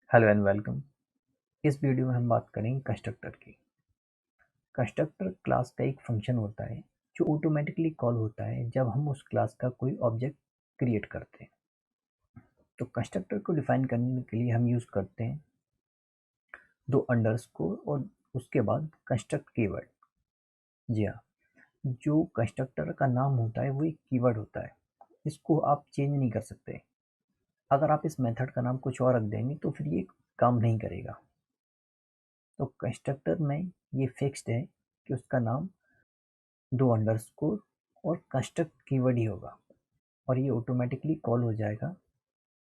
Hello and welcome. इस video में हम बात करेंगे कंस्ट्रक्टर की। कंस्ट्रक्टर क्लास का एक फंक्शन होता है जो ऑटोमेटिकली कॉल होता है जब हम उस क्लास का कोई ऑब्जेक्ट क्रिएट करते हैं। तो कंस्ट्रक्टर को डिफाइन करने के लिए हम यूज़ करते हैं दो अंडरस्कोर और उसके बाद कंस्ट्रक्ट कीवर्ड। जी हाँ, जो कंस्ट्रक्टर का नाम होता है वो एक कीवर्ड होता है, इसको आप चेंज नहीं कर सकते। अगर आप इस मेथड का नाम कुछ और रख देंगे तो फिर ये काम नहीं करेगा। तो कंस्ट्रक्टर में ये फिक्स्ड है कि उसका नाम दो अंडरस्कोर और कंस्ट्रक्ट कीवर्ड ही होगा और ये ऑटोमेटिकली कॉल हो जाएगा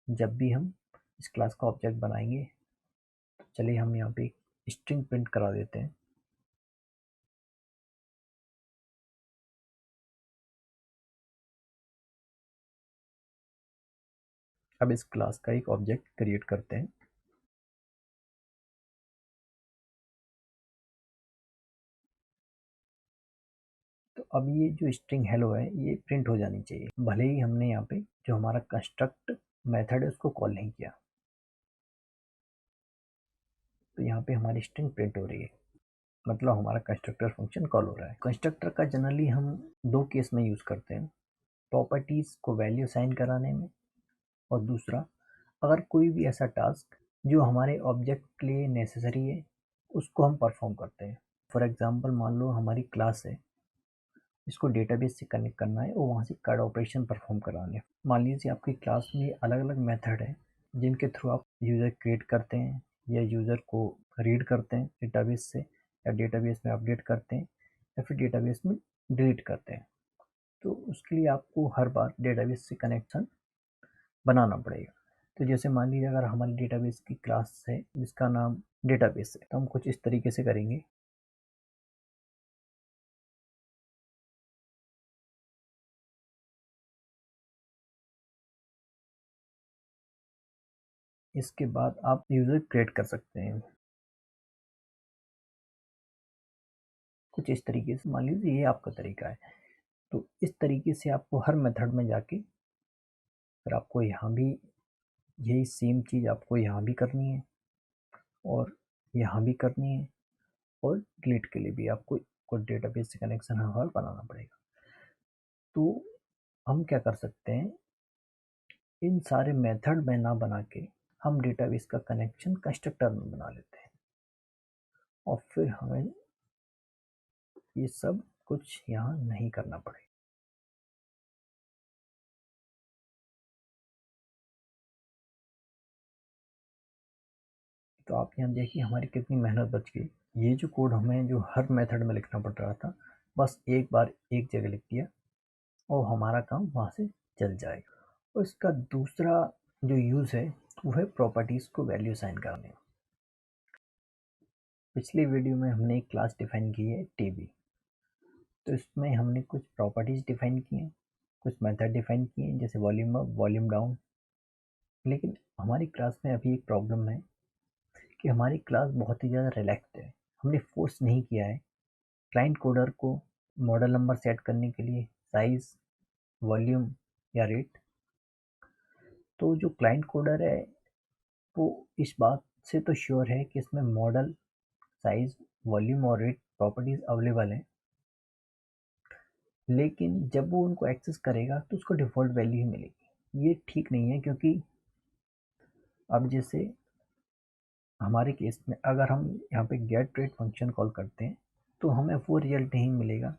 जब भी हम इस क्लास का ऑब्जेक्ट बनाएंगे। तो चलिए हम यहाँ पे एक स्ट्रिंग प्रिंट करा देते हैं। अब इस क्लास का एक ऑब्जेक्ट क्रिएट करते हैं। तो अब ये जो स्ट्रिंग हेलो है ये प्रिंट हो जानी चाहिए, भले ही हमने यहाँ पे जो हमारा कंस्ट्रक्ट मेथड है उसको कॉल नहीं किया। तो यहाँ पे हमारी स्ट्रिंग प्रिंट हो रही है, मतलब हमारा कंस्ट्रक्टर फंक्शन कॉल हो रहा है। कंस्ट्रक्टर का जनरली हम दो केस में यूज़ करते हैं, प्रॉपर्टीज़ को वैल्यू साइन कराने में, और दूसरा अगर कोई भी ऐसा टास्क जो हमारे ऑब्जेक्ट के लिए नेसेसरी है उसको हम परफॉर्म करते हैं। फॉर एग्जांपल मान लो हमारी क्लास है, इसको डेटाबेस से कनेक्ट करना है और वहाँ से कार्ड ऑपरेशन परफॉर्म कराने हैं। मान लीजिए आपकी क्लास में अलग अलग मेथड है जिनके थ्रू आप यूज़र क्रिएट करते हैं या यूज़र को रीड करते हैं डेटाबेस से, या डेटाबेस में अपडेट करते हैं या फिर डेटाबेस में डिलीट करते हैं। तो उसके लिए आपको हर बार डेटाबेस से कनेक्शन बनाना पड़ेगा। तो जैसे मान लीजिए अगर हमारी डेटाबेस की क्लास है जिसका नाम डेटाबेस है, तो हम कुछ इस तरीके से करेंगे। इसके बाद आप यूज़र क्रिएट कर सकते हैं कुछ इस तरीके से। मान लीजिए ये आपका तरीका है। तो इस तरीके से आपको हर मेथड में जाके फिर आपको यहाँ भी यही सेम चीज़ आपको यहाँ भी करनी है और यहाँ भी करनी है, और डिलीट के लिए भी आपको कुछ डेटाबेस से कनेक्शन हर बार बनाना पड़ेगा। तो हम क्या कर सकते हैं, इन सारे मेथड में ना बना के हम डेटाबेस का कनेक्शन कंस्ट्रक्टर में बना लेते हैं और फिर हमें ये सब कुछ यहाँ नहीं करना पड़ेगा। तो आप यहाँ देखिए हमारी कितनी मेहनत बच गई। ये जो कोड हमें जो हर मेथड में लिखना पड़ रहा था, बस एक बार एक जगह लिख दिया और हमारा काम वहाँ से चल जाएगा। और इसका दूसरा जो यूज़ है वो है प्रॉपर्टीज़ को वैल्यू साइन करने। पिछली वीडियो में हमने एक क्लास डिफाइन की है टीबी। तो इसमें हमने कुछ प्रॉपर्टीज़ डिफाइन की हैं, कुछ मेथड डिफाइन किए हैं जैसे वॉल्यूम अप वॉल्यूम डाउन। लेकिन हमारी क्लास में अभी एक प्रॉब्लम है कि हमारी क्लास बहुत ही ज़्यादा रिलैक्स्ड है। हमने फोर्स नहीं किया है क्लाइंट कोडर को मॉडल नंबर सेट करने के लिए साइज़, वॉल्यूम या रेट। तो जो क्लाइंट कोडर है वो इस बात से तो श्योर है कि इसमें मॉडल, साइज़, वॉल्यूम और रेट प्रॉपर्टीज़ अवेलेबल हैं, लेकिन जब वो उनको एक्सेस करेगा तो उसको डिफ़ॉल्ट वैल्यू ही मिलेगी। ये ठीक नहीं है, क्योंकि अब जैसे हमारे केस में अगर हम यहाँ पे गेट रेट फंक्शन कॉल करते हैं तो हमें वो रिजल्ट नहीं मिलेगा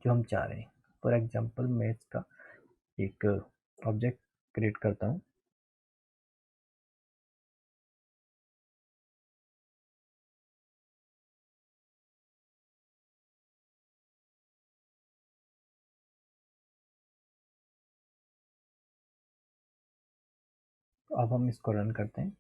जो हम चाह रहे हैं। फॉर एग्जांपल मैं इसका एक ऑब्जेक्ट क्रिएट करता हूँ। तो अब हम इसको रन करते हैं।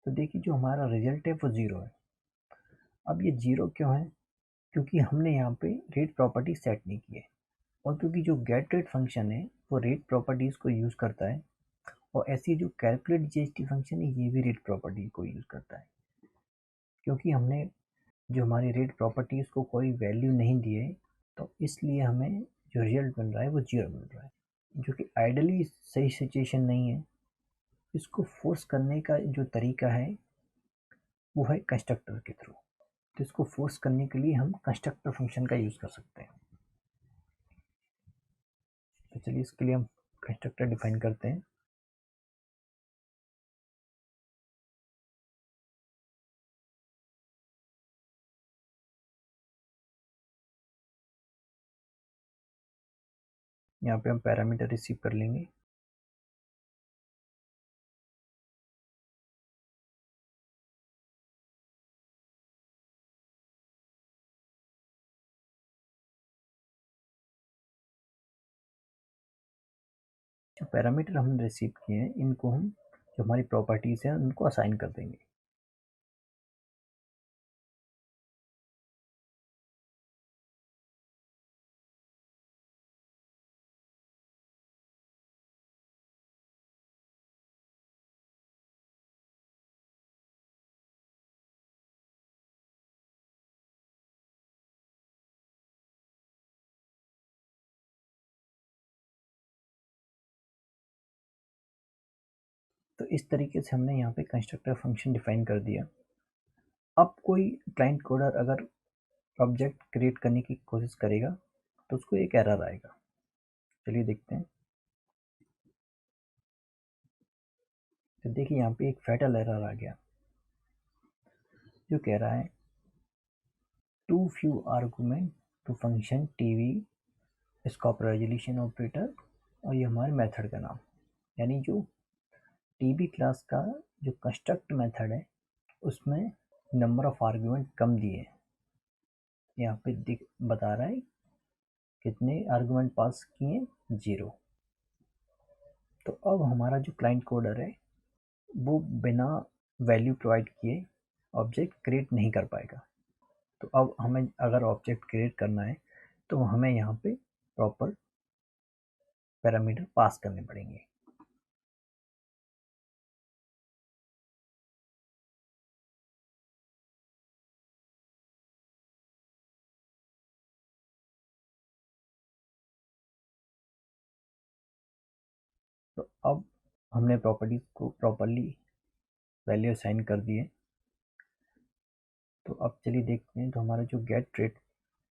तो देखिए जो हमारा रिजल्ट है वो ज़ीरो है। अब ये ज़ीरो क्यों है? क्योंकि हमने यहाँ पे रेट प्रॉपर्टी सेट नहीं की है, और क्योंकि जो गेट रेट फंक्शन है वो रेट प्रॉपर्टीज़ को यूज़ करता है, और ऐसी जो कैलकुलेट जीएसटी फंक्शन है ये भी रेट प्रॉपर्टी को यूज़ करता है। क्योंकि हमने जो हमारी रेट प्रॉपर्टीज़ को कोई वैल्यू नहीं दी है, तो इसलिए हमें जो रिजल्ट मिल रहा है वो 0 मिल रहा है, जो कि आइडियली सही सिचुएशन नहीं है। इसको फोर्स करने का जो तरीका है वो है कंस्ट्रक्टर के थ्रू। तो इसको फोर्स करने के लिए हम कंस्ट्रक्टर फंक्शन का यूज़ कर सकते हैं। तो चलिए इसके लिए हम कंस्ट्रक्टर डिफाइन करते हैं। यहाँ पे हम पैरामीटर रिसीव कर लेंगे। जो पैरामीटर हमने रिसीव किए हैं इनको हम जो हमारी प्रॉपर्टीज़ हैं उनको असाइन कर देंगे। तो इस तरीके से हमने यहाँ पे कंस्ट्रक्टर फंक्शन डिफाइन कर दिया। अब कोई क्लाइंट कोडर अगर ऑब्जेक्ट क्रिएट करने की कोशिश करेगा तो उसको एक एरर आएगा। चलिए देखते हैं। तो देखिए यहाँ पे एक फैटल एरर आ गया जो कह रहा है to few argument to function TV scope resolution operator, और ये हमारे मेथड का नाम, यानी जो टीबी क्लास का जो कंस्ट्रक्ट मेथड है उसमें नंबर ऑफ आर्गुमेंट कम दिए हैं। यहाँ पे दिख बता रहा है कितने आर्गुमेंट पास किए, 0। तो अब हमारा जो क्लाइंट कोडर है वो बिना वैल्यू प्रोवाइड किए ऑब्जेक्ट क्रिएट नहीं कर पाएगा। तो अब हमें अगर ऑब्जेक्ट क्रिएट करना है तो हमें यहाँ पे प्रॉपर पैरामीटर पास करने पड़ेंगे। तो अब हमने प्रॉपर्टीज को प्रॉपरली वैल्यू असाइन कर दिए। तो अब चलिए देखते हैं। तो हमारा जो गेट रेट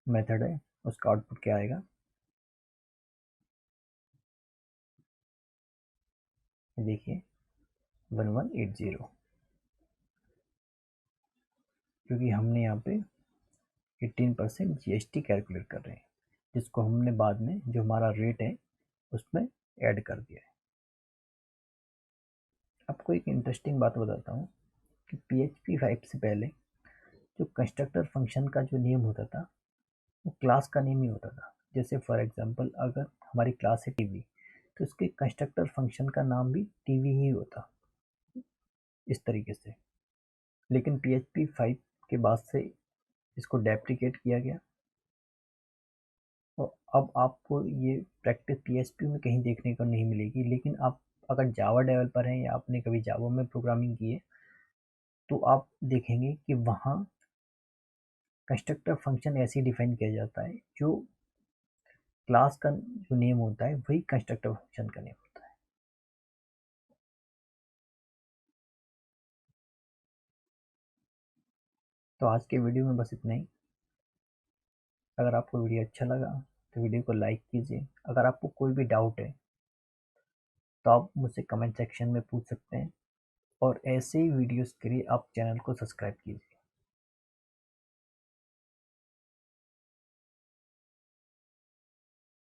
मेथड है उसका आउटपुट क्या आएगा। देखिए 1180, क्योंकि हमने यहाँ पे 18% GST कैलकुलेट कर रहे हैं, जिसको हमने बाद में जो हमारा रेट है उसमें ऐड कर दिया है। आपको एक इंटरेस्टिंग बात बताता हूँ कि PHP 5 से पहले जो कंस्ट्रक्टर फंक्शन का जो नेम होता था वो क्लास का नेम ही होता था। जैसे फॉर एग्जांपल अगर हमारी क्लास है टीवी तो उसके कंस्ट्रक्टर फंक्शन का नाम भी टीवी ही होता, इस तरीके से। लेकिन PHP 5 के बाद से इसको डेप्रिकेट किया गया, और अब आपको ये प्रैक्टिस PHP में कहीं देखने को नहीं मिलेगी। लेकिन आप अगर जावा डेवलपर हैं या आपने कभी जावा में प्रोग्रामिंग की है तो आप देखेंगे कि वहाँ कंस्ट्रक्टर फंक्शन ऐसे डिफाइन किया जाता है, जो क्लास का जो नेम होता है वही कंस्ट्रक्टर फंक्शन का नेम होता है। तो आज के वीडियो में बस इतना ही। अगर आपको वीडियो अच्छा लगा तो वीडियो को लाइक कीजिए। अगर आपको कोई भी डाउट है तो आप मुझसे कमेंट सेक्शन में पूछ सकते हैं, और ऐसे ही वीडियोस के लिए आप चैनल को सब्सक्राइब कीजिए।